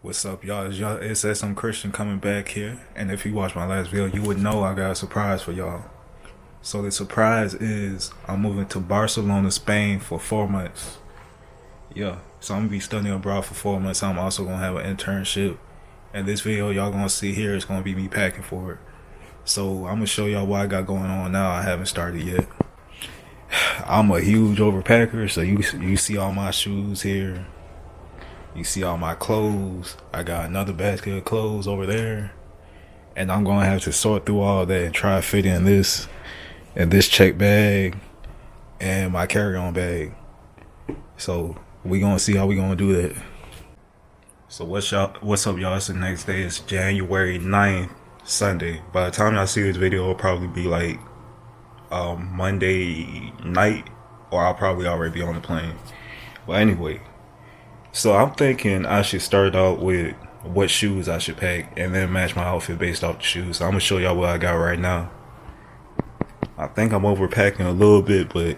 What's up, y'all? It's SM Christian coming back here. And if you watched my last video, you would know I got a surprise for y'all. So the surprise is I'm moving to Barcelona, Spain for 4 months. Yeah. So I'm gonna be studying abroad for 4 months. I'm also gonna have an internship. And this video y'all gonna see here is gonna be me packing for it. So I'm gonna show y'all what I got going on now. I haven't started yet. I'm a huge overpacker, so you see all my shoes here. You see all my clothes. I got another basket of clothes over there. And I'm gonna have to sort through all that and try to fit in this check bag and my carry-on bag. So we gonna see how we gonna do that. So what's up, y'all? It's the next day. It's January 9th, Sunday. By the time y'all see this video, it'll probably be like Monday night, or I'll probably already be on the plane. But anyway, so I'm thinking I should start out with what shoes I should pack and then match my outfit based off the shoes. So I'm gonna show y'all what I got right now. I think I'm overpacking a little bit, but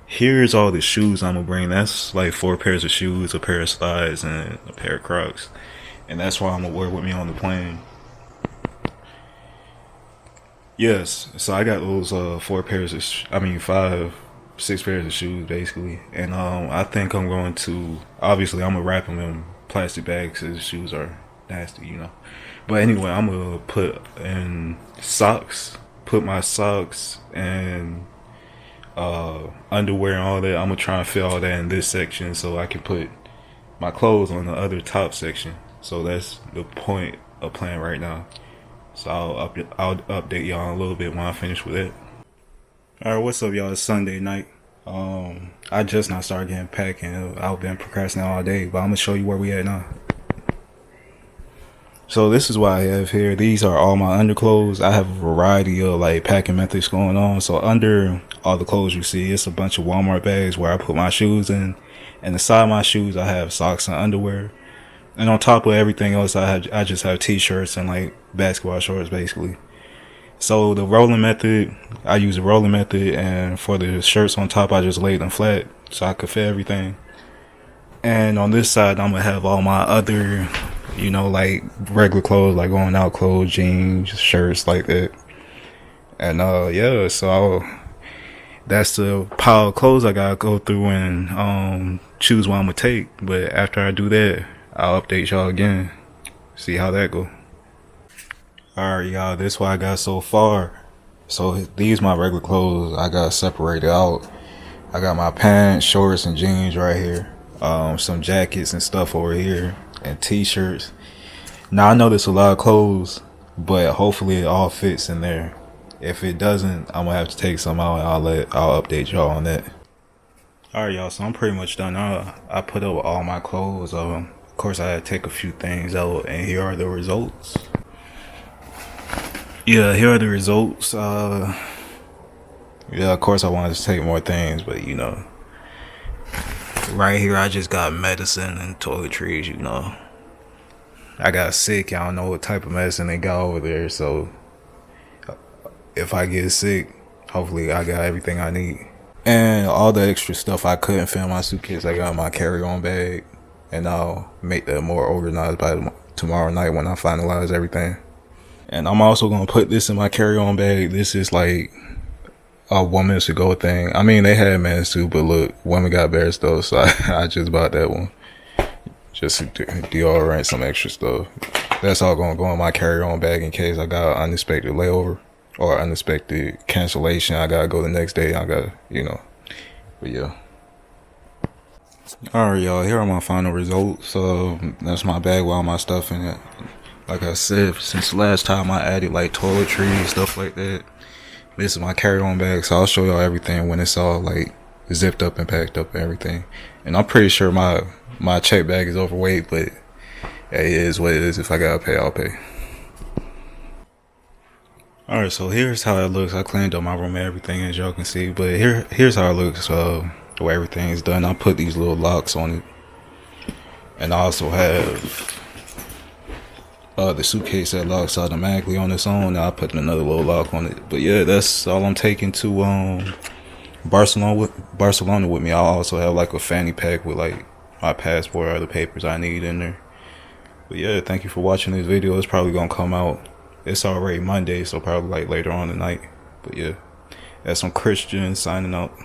here's all the shoes I'm gonna bring. That's like 4 pairs of shoes, a pair of slides, and a pair of Crocs. And that's what I'm gonna wear with me on the plane. Yes, so I got those 6 pairs of shoes basically, and I think I'm going to, obviously I'm gonna wrap them in plastic bags because the shoes are nasty. But anyway, I'm gonna put in socks, put my socks and underwear and all that. I'm gonna try and fit all that in this section so I can put my clothes on the other top section. So that's the point of plan right now. So I'll update y'all a little bit when I finish with it. Alright, what's up, y'all? It's Sunday night. I just not started getting packing. I've been procrastinating all day, but I'm gonna show you where we at now. So this is what I have here. These are all my underclothes. I have a variety of like packing methods going on. So under all the clothes you see, it's a bunch of Walmart bags where I put my shoes in. And inside my shoes, I have socks and underwear. And on top of everything else, I just have t-shirts and like basketball shorts basically. So the rolling method, I use the rolling method, and for the shirts on top, I just laid them flat so I could fit everything. And on this side, I'm gonna have all my other, like regular clothes, like going out clothes, jeans, shirts, like that. And yeah, so that's the pile of clothes I gotta go through and choose what I'm gonna take. But after I do that, I'll update y'all again, see how that go. Alright, y'all, this is what I got so far. So these my regular clothes I got separated out. I got my pants, shorts, and jeans right here. Some jackets and stuff over here, and t-shirts. Now I know there's a lot of clothes, but hopefully it all fits in there. If it doesn't, I'm gonna have to take some out, and I'll update y'all on that. Alright, y'all, so I'm pretty much done. I put up all my clothes. Of course, I had to take a few things out, and here are the results. Yeah, here are the results. Yeah, of course I wanted to take more things, but right here I just got medicine and toiletries. I got sick. I don't know what type of medicine they got over there, so if I get sick, hopefully I got everything I need. And all the extra stuff I couldn't fit in my suitcase, I got in my carry-on bag, and I'll make that more organized by tomorrow night when I finalize everything. And I'm also gonna put this in my carry-on bag. This is like a woman's to go thing. I mean, they had men's too, but look, women got better stuff, so I just bought that one. Just deodorant, some extra stuff. That's all gonna go in my carry-on bag in case I got an unexpected layover or unexpected cancellation. I gotta go the next day. I gotta, But yeah. Alright, y'all, here are my final results. That's my bag with all my stuff in it. Like I said, since the last time I added like toiletries, stuff like that. This is my carry-on bag, so I'll show y'all everything when it's all like zipped up and packed up and everything. And I'm pretty sure my check bag is overweight, but it is what it is. If I gotta pay, I'll pay. Alright, so here's how it looks. I cleaned up my room and everything, as y'all can see. But here's how it looks the way everything's done. I put these little locks on it. And I also have the suitcase that locks automatically on its own. Now I put another little lock on it. But yeah, that's all I'm taking to Barcelona with me. I also have like a fanny pack with like my passport or the papers I need in there. But yeah, thank you for watching this video. It's probably gonna come out. It's already Monday, so probably like later on tonight. But yeah, that's some Christian signing out.